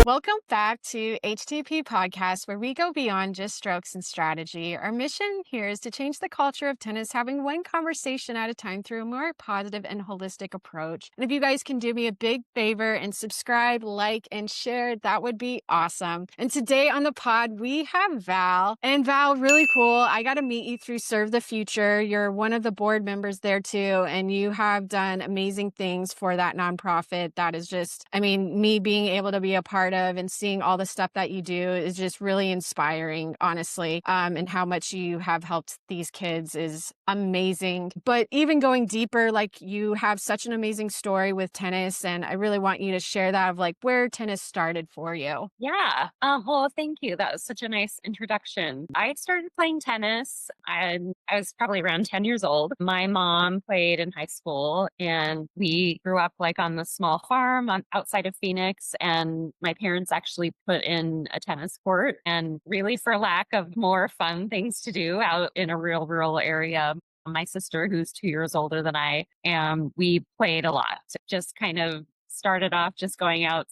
Welcome back to HTP Podcast, where we go beyond just strokes and strategy. Our mission here is to change the culture of tennis, having one conversation at a time through a more positive and holistic approach. And if you guys can do me a big favor and subscribe, like, and share, that would be awesome. And today on the pod, we have Val. And Val, really cool. I got to meet you through Serve the Future. You're one of the board members there too, and you have done amazing things for that nonprofit. That is just, me being able to be a part of and seeing all the stuff that you do is just really inspiring, honestly. And how much you have helped these kids is amazing. But even going deeper, like you have such an amazing story with tennis, and I really want you to share that of like where tennis started for you. Yeah. Well, thank you. That was such a nice introduction. I started playing tennis. I was probably around 10 years old. My mom played in high school, and we grew up like on the small farm outside of Phoenix. And my parents actually put in a tennis court, and really for lack of more fun things to do out in a real rural area. My sister, who's 2 years older than I am, we played a lot. Just kind of started off just going out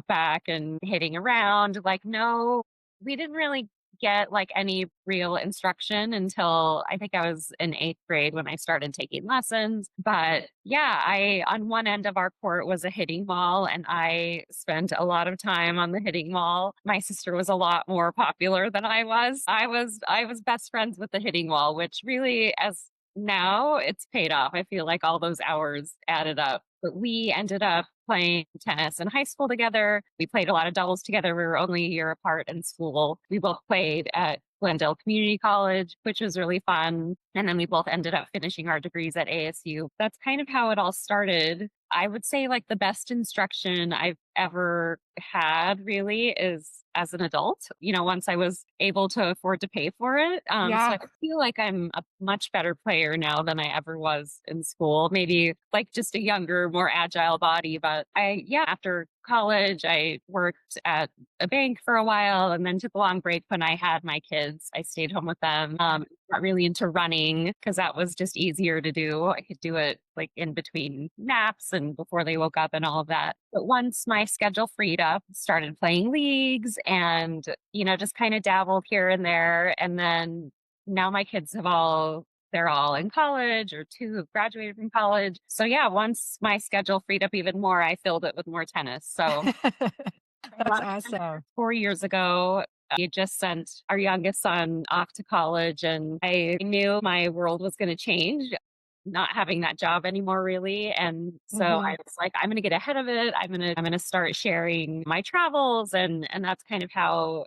back and hitting around. Like, no, we didn't really get like any real instruction until I think I was in 8th grade when I started taking lessons. But yeah, I on one end of our court was a hitting wall, and I spent a lot of time on the hitting wall. My sister was a lot more popular than I was. I was best friends with the hitting wall, which really, as now, it's paid off. I feel like all those hours added up. But we ended up playing tennis in high school together. We played a lot of doubles together. We were only a year apart in school. We both played at Glendale Community College, which was really fun. And then we both ended up finishing our degrees at ASU. That's kind of how it all started. I would say like the best instruction I've ever had really is as an adult, once I was able to afford to pay for it. So Yeah. I feel like I'm a much better player now than I ever was in school. Maybe like just a younger, more agile body. But after college, I worked at a bank for a while and then took a long break when I had my kids. I stayed home with them. Got really into running because that was just easier to do. I could do it like in between naps and before they woke up and all of that. But once my schedule freed up, started playing leagues and, just kind of dabbled here and there. And then now my kids they're all in college, or two have graduated from college. So yeah, once my schedule freed up even more, I filled it with more tennis. So That's awesome. 4 years ago, we just sent our youngest son off to college, and I knew my world was going to change, not having that job anymore, really. And so I was like, I'm going to get ahead of it. I'm going to start sharing my travels, and that's kind of how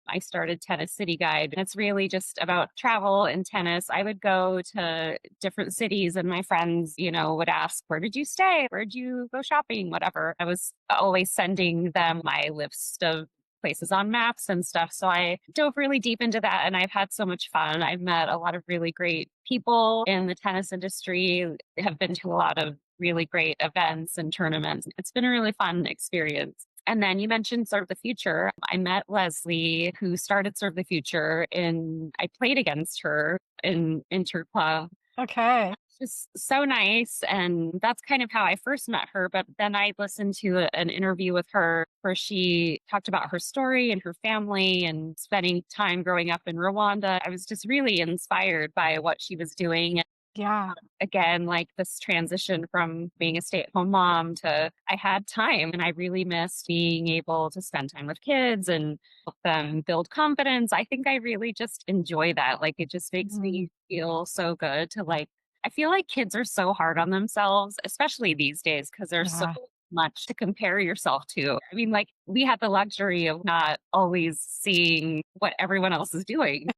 I started Tennis City Guide. It's really just about travel and tennis. I would go to different cities, and my friends, would ask, where did you stay? Where did you go shopping? Whatever. I was always sending them my list of places on maps and stuff. So I dove really deep into that, and I've had so much fun. I've met a lot of really great people in the tennis industry, have been to a lot of really great events and tournaments. It's been a really fun experience. And then you mentioned Serve the Future. I met Leslie, who started Serve the Future, and I played against her in Interclub. Okay. Just so nice. And that's kind of how I first met her. But then I listened to an interview with her where she talked about her story and her family and spending time growing up in Rwanda. I was just really inspired by what she was doing. Yeah. Again, like this transition from being a stay-at-home mom to I had time, and I really missed being able to spend time with kids and help them build confidence. I think I really just enjoy that. Like it just makes me feel so good to like, I feel like kids are so hard on themselves, especially these days, because there's so Yeah. much to compare yourself to. I mean, like we have the luxury of not always seeing what everyone else is doing.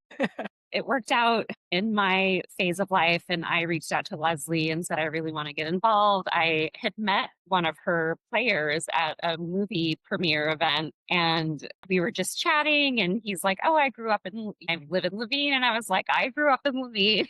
It worked out in my phase of life, and I reached out to Leslie and said, I really want to get involved. I had met one of her players at a movie premiere event, and we were just chatting, and he's like, oh, I live in Levine. And I was like, I grew up in Levine.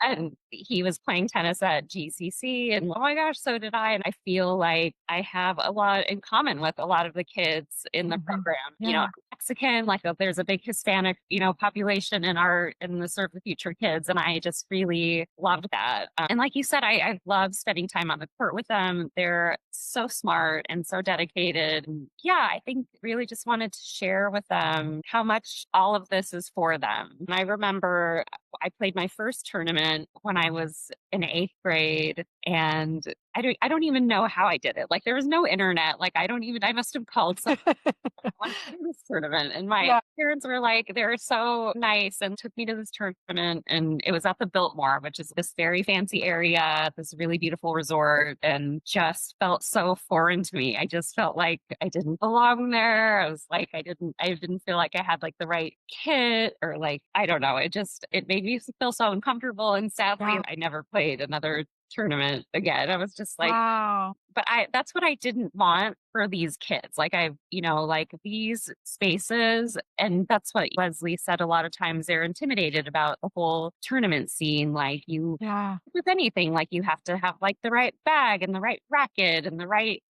And he was playing tennis at GCC, and oh my gosh, so did I. And I feel like I have a lot in common with a lot of the kids in the program. Yeah. Mexican, like there's a big Hispanic, population in the Serve the future kids. And I just really loved that. And like you said, I love spending time on the court with them. They're so smart and so dedicated. And yeah, I think really just wanted to share with them how much all of this is for them. And I remember I played my first tournament when I was in eighth grade, and I don't even know how I did it. Like there was no internet. Like I must have called want to do this tournament. And my Yeah. parents were like, they were so nice and took me to this tournament. And it was at the Biltmore, which is this very fancy area, this really beautiful resort, and just felt so foreign to me. I just felt like I didn't belong there. I was like, I didn't feel like I had like the right kit, or like, I don't know. It made me feel so uncomfortable. And sadly, Yeah. I never played another tournament again. I was just like, Wow. but that's what I didn't want for these kids. Like like these spaces, and that's what Leslie said a lot of times they're intimidated about the whole tournament scene. Like you Yeah. with anything, like you have to have like the right bag and the right racket and the right,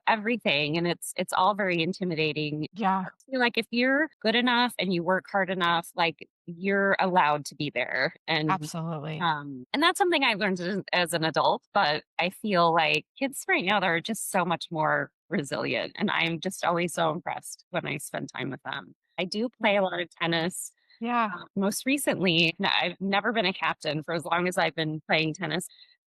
everything. And it's all very intimidating. Yeah. Feel like if you're good enough and you work hard enough, like you're allowed to be there. Absolutely. And that's something I learned as an adult, but I feel like kids right now, they're just so much more resilient. And I'm just always so impressed when I spend time with them. I do play a lot of tennis. Yeah. Most recently, I've never been a captain for as long as I've been playing tennis.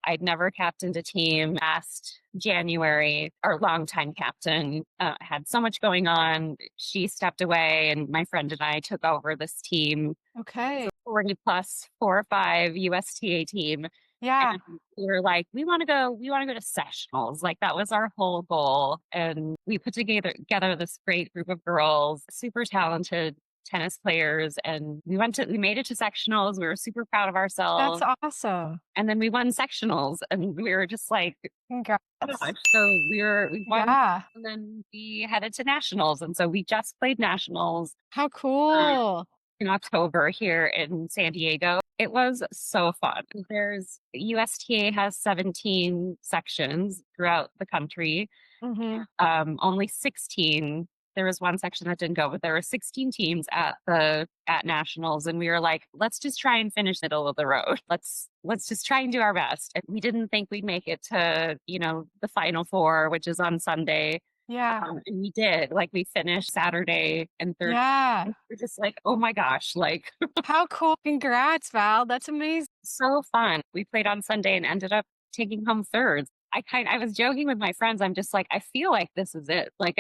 I'd never captained a team. Last January, our longtime captain had so much going on. She stepped away, and my friend and I took over this team. Okay. 40 plus 4 or 5 USTA team. Yeah. And we were like, we want to go to sectionals. Like that was our whole goal. And we put together this great group of girls, super talented tennis players. And we made it to sectionals. We were super proud of That's ourselves. awesome. And then we won sectionals, and we were just like, oh my Congrats. gosh. So we won, Yeah. and then we headed to nationals. And so we just played nationals How um, cool. in October here in San Diego. It was so fun. There's USTA has 17 sections throughout the country. Mhm. Only 16. There was one section that didn't go, but there were 16 teams at nationals, and we were like, let's just try and finish middle of the road. Let's just try and do our best. And we didn't think we'd make it to the final four, which is on Sunday. Yeah. And we did. Like we finished Saturday and third. Yeah. We're just like, oh my gosh, like How cool. Congrats, Val. That's amazing. so fun. We played on Sunday and ended up taking home thirds. I was joking with my friends. I'm just like, I feel like this is it. Like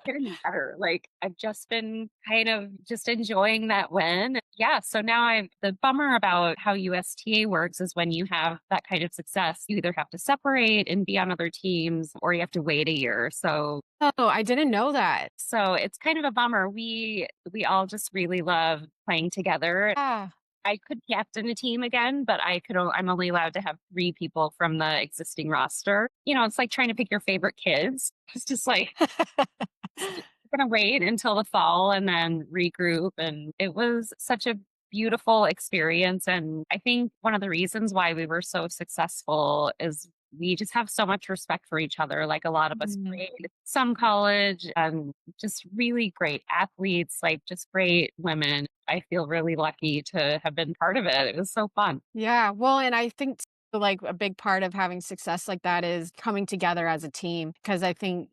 getting better. Like I've just been kind of just enjoying that win. Yeah. So now the bummer about how USTA works is when you have that kind of success, you either have to separate and be on other teams, or you have to wait a year. Oh, I didn't know that. So it's kind of a bummer. We all just really love playing together. Yeah. I could captain a team again, but I'm only allowed to have 3 people from the existing roster. It's like trying to pick your favorite kids. It's just like we're gonna wait until the fall and then regroup. And it was such a beautiful experience. And I think one of the reasons why we were so successful is we just have so much respect for each other. Like a lot of us Mhm. played some college, and just really great athletes, like just great women. I feel really lucky to have been part of it. It was so fun. Yeah, well, and I think like a big part of having success like that is coming together as a team. Because I think,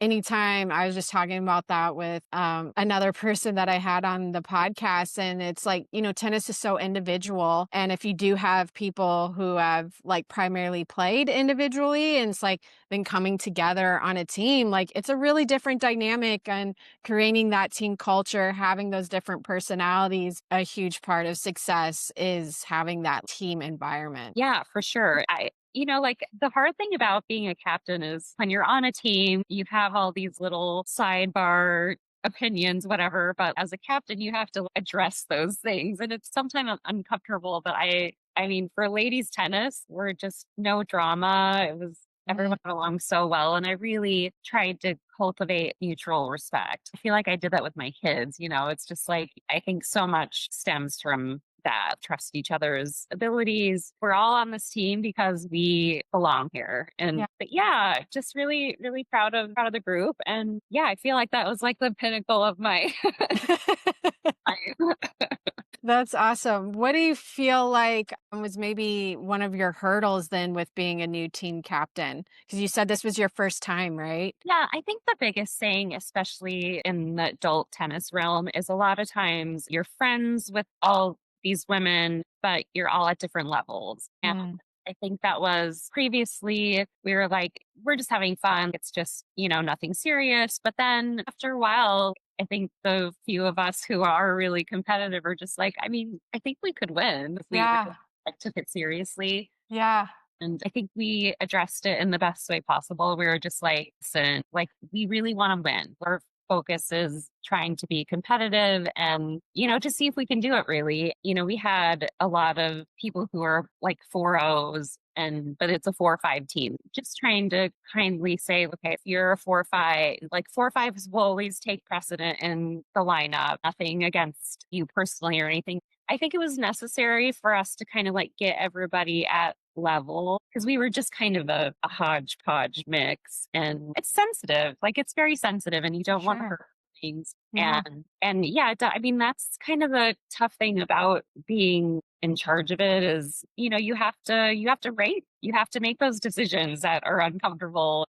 anytime I was just talking about that with another person that I had on the podcast, and it's like, tennis is so individual. And if you do have people who have like primarily played individually, and it's like then coming together on a team, like it's a really different dynamic, and creating that team culture, having those different personalities, a huge part of success is having that team environment. Yeah, for sure. Like the hard thing about being a captain is when you're on a team, you have all these little sidebar opinions, whatever. But as a captain, you have to address those things. And it's sometimes uncomfortable. But I mean, for ladies tennis, we're just no drama. Mhm. Everyone got along so well. And I really tried to cultivate mutual respect. I feel like I did that with my kids. It's just like, I think so much stems from that trust each other's abilities. We're all on this team because we belong here. And Yeah. but yeah, just really, really proud of the group. And yeah, I feel like that was like the pinnacle of my life. That's awesome. What do you feel like was maybe one of your hurdles then with being a new team captain? Because you said this was your first time, right? Yeah, I think the biggest thing, especially in the adult tennis realm, is a lot of times you're friends with all these women, but you're all at different levels. And Mm, I think that was previously, we were like, we're just having fun. It's just, nothing serious. But then after a while, I think the few of us who are really competitive are just like, I mean, I think we could win if we yeah. really like, took it seriously. Yeah. And I think we addressed it in the best way possible. We were just like, listen, like, we really want to win. Our focus is trying to be competitive and, to see if we can do it really. We had a lot of people who are like 4-0s but it's a 4-5 team. Just trying to kindly say, okay, if you're a 4-5, like 4-5s will always take precedent in the lineup. Nothing against you personally or anything. I think it was necessary for us to kind of like get everybody at level because we were just kind of a hodgepodge mix and it's sensitive. Like it's very sensitive and you don't want to Sure. hurt things. Yeah. And yeah, I mean, that's kind of the tough thing about being in charge of it is, you have to make those decisions that are uncomfortable.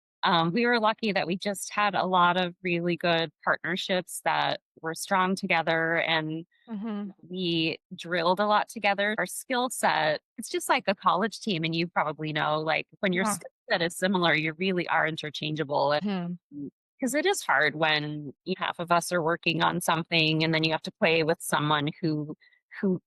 We were lucky that we just had a lot of really good partnerships that were strong together and Hmm. we drilled a lot together. Our skill set, it's just like a college team. And you probably know, like when your Yeah. skill set is similar, you really are interchangeable. Hmm. Because it is hard when half of us are working on something and then you have to play with someone who who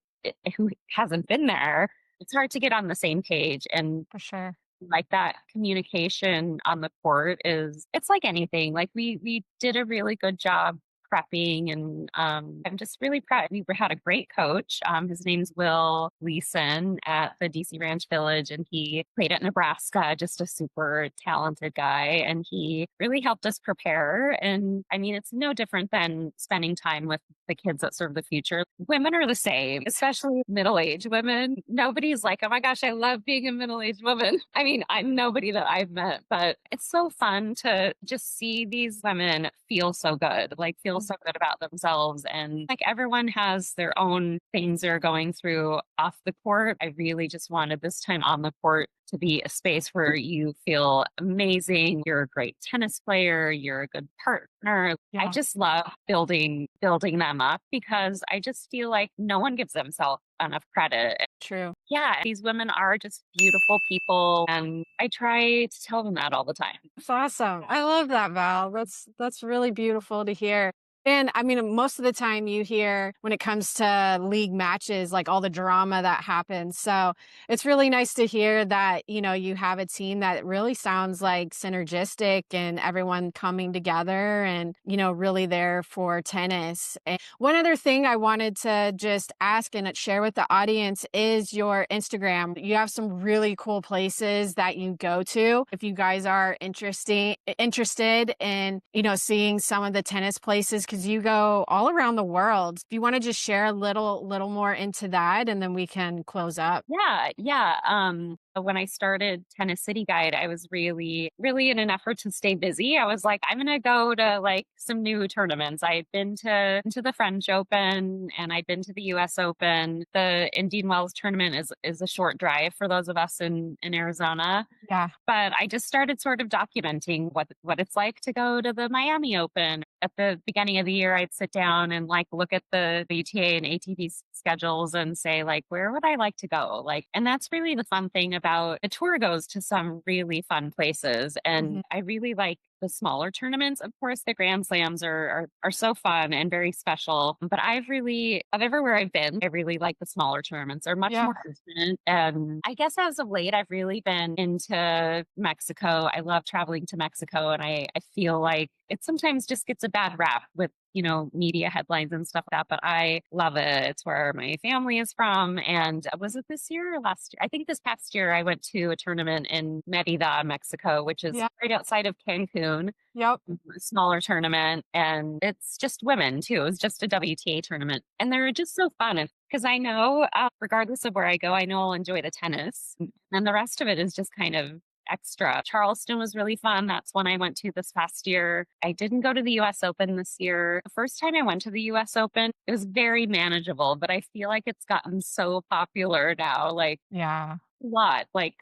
hasn't been there. It's hard to get on the same page. And For sure. like that communication on the court is it's like anything. Like we did a really good job prepping and I'm just really proud. We had a great coach. His name's Will Leeson at the DC Ranch Village and he played at Nebraska, just a super talented guy. And he really helped us prepare. And I mean, it's no different than spending time with the kids that serve the future. Women are the same, especially middle-aged women. Nobody's like, oh my gosh, I love being a middle-aged woman. I mean, I'm nobody that I've met, but it's so fun to just see these women feel so good, like feel so good about themselves. And like everyone has their own things they're going through off the court. I really just wanted this time on the court to be a space where you feel amazing. You're a great tennis player. You're a good partner. I Yeah. just love building them up because I just feel like no one gives themselves enough credit. True. Yeah, these women are just beautiful people and I try to tell them that all the time. That's awesome. I love that, Val. That's really beautiful to hear. And I mean, most of the time you hear when it comes to league matches, like all the drama that happens. So it's really nice to hear that, you have a team that really sounds like synergistic and everyone coming together and, really there for tennis. And one other thing I wanted to just ask and share with the audience is your Instagram. You have some really cool places that you go to. If you guys are interested in, seeing some of the tennis places, because you go all around the world. Do you want to just share a little more into that and then we can close up? Yeah, yeah. When I started Tennis City Guide, I was really, really in an effort to stay busy. I was like, I'm gonna go to like some new tournaments. I'd been to the French Open and I'd been to the US Open. The Indian Wells tournament is a short drive for those of us in Arizona. Yeah. But I just started sort of documenting what it's like to go to the Miami Open. At the beginning of the year, I'd sit down and like look at the WTA and ATP schedules and say like, where would I like to go? Like, and that's really the fun thing about the tour goes to some really fun places. Mhm. And I really like the smaller tournaments. Of course, the Grand Slams are so fun and very special. But of everywhere I've been, I really like the smaller tournaments. They're much Yeah. more intimate. And I guess as of late, I've really been into Mexico. I love traveling to Mexico, and I feel like it sometimes just gets a bad rap with media headlines and stuff like that, but I love it. It's where my family is from. And was it this year or last year? I think this past year I went to a tournament in Merida, Mexico, which is Yeah. right outside of Cancun, Yep. a smaller tournament. And it's just women too. It was just a WTA tournament. And they're just so fun. Because I know, regardless of where I go, I know I'll enjoy the tennis. And the rest of it is just kind of extra. Charleston was really fun. That's one I went to this past year. I didn't go to the US Open this year. The first time I went to the US Open, it was very manageable, but I feel like it's gotten so popular now. Like Yeah. a lot. Like,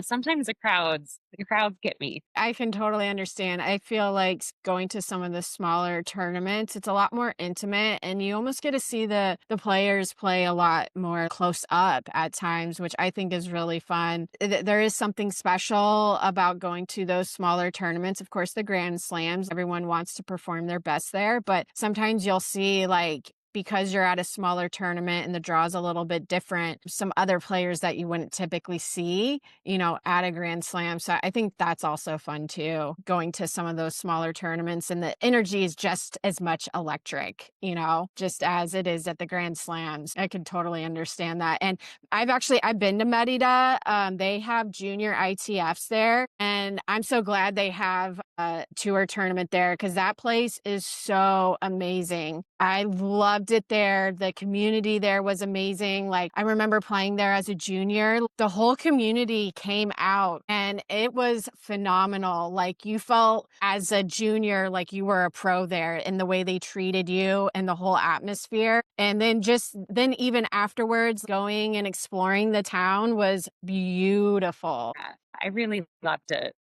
sometimes the crowds get me. I can totally understand. I feel like going to some of the smaller tournaments, it's a lot more intimate and you almost get to see the players play a lot more close up at times, which I think is really fun. There is something special about going to those smaller tournaments. Of course, the Grand Slams, everyone wants to perform their best there, but sometimes you'll see like because you're at a smaller tournament and the draw's a little bit different, some other players that you wouldn't typically see, at a Grand Slam. So I think that's also fun too, going to some of those smaller tournaments and the energy is just as much electric, just as it is at the Grand Slams. I can totally understand that. And I've been to Merida. They have junior ITFs there, and I'm so glad they have a tour tournament there because that place is so amazing. I loved it there. The community there was amazing. Like I remember playing there as a junior. The whole community came out and it was phenomenal. Like you felt as a junior like you were a pro there in the way they treated you and the whole atmosphere. And then even afterwards going and exploring the town was beautiful. Yeah, I really loved it.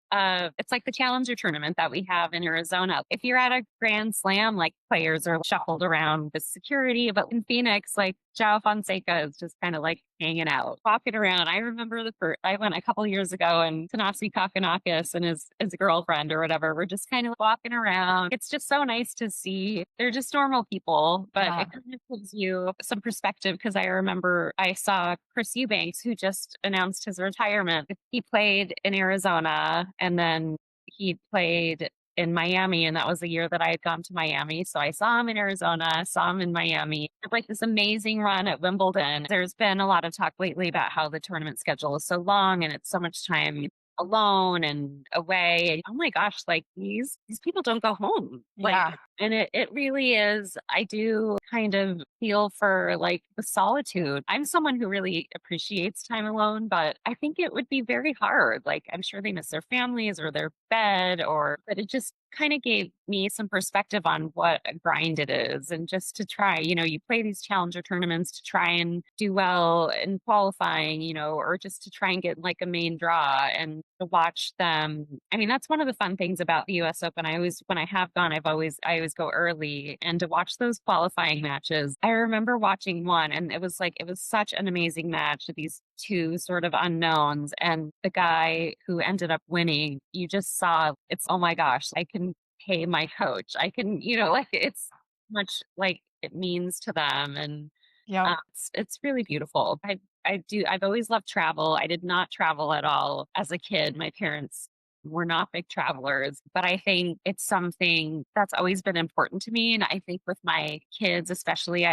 It's like the Challenger tournament that we have in Arizona. If you're at a Grand Slam, like players are shuffled around with security, but in Phoenix, like Joao Fonseca is just kind of like hanging out, walking around. I remember I went a couple years ago, and Tanasi Kakanakis and his girlfriend or whatever were just kind of walking around. It's just so nice to see. They're just normal people, but Yeah. it kind of gives you some perspective because I remember I saw Chris Eubanks, who just announced his retirement. He played in Arizona and then he played in Miami, and that was the year that I had gone to Miami. So I saw him in Arizona, saw him in Miami. Had like this amazing run at Wimbledon. There's been a lot of talk lately about how the tournament schedule is so long and it's so much time alone and away. Oh my gosh, like these people don't go home. Like Yeah. and it really is. I do kind of feel for like the solitude. I'm someone who really appreciates time alone, but I think it would be very hard. Like I'm sure they miss their families or their bed but it just kind of gave me some perspective on what a grind it is. And just to try, you play these challenger tournaments to try and do well in qualifying, or just to try and get like a main draw and to watch them. I mean, that's one of the fun things about the US Open. When I have gone, I always go early and to watch those qualifying matches. I remember watching one and it was such an amazing match. These two sort of unknowns and the guy who ended up winning, you just saw oh my gosh, I can pay my coach. I can, like it's much like it means to them. And Yep. it's really beautiful. I've always loved travel. I did not travel at all as a kid. My parents were not big travelers, but I think it's something that's always been important to me. And I think with my kids, especially,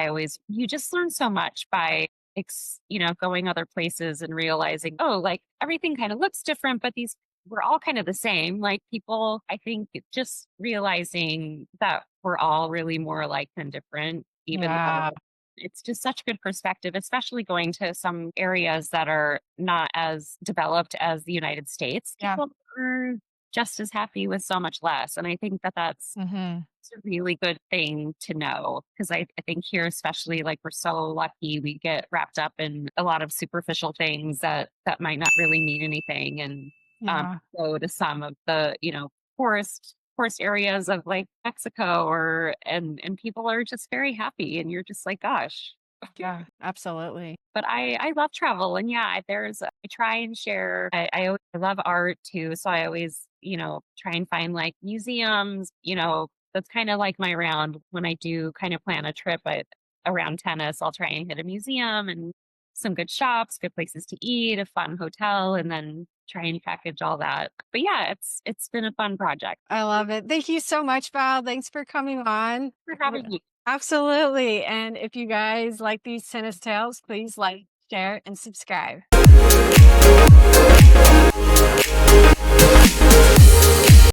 you just learn so much by, going other places and realizing, oh, like everything kind of looks different, but we're all kind of the same. Like people, I think just realizing that we're all really more alike than different, even though Yeah. it's just such good perspective, especially going to some areas that are not as developed as the United States. Yeah. People are just as happy with so much less. And I think that that's Hmm. it's a really good thing to know because I think here, especially, like we're so lucky, we get wrapped up in a lot of superficial things that might not really mean anything, and Yeah. go to some of the forest areas of like Mexico and people are just very happy, and you're just like, gosh. Yeah. Absolutely. But I love travel, and yeah, I try and share. I love art too, so I always try and find like museums. That's kind of like my round when I do kind of plan a trip. Around tennis, I'll try and hit a museum and some good shops, good places to eat, a fun hotel, and then try and package all that. But yeah, it's been a fun project. I love it. Thank you so much, Val. Thanks for coming on. For having me. Absolutely. And if you guys like these tennis tales, please like, share, and subscribe.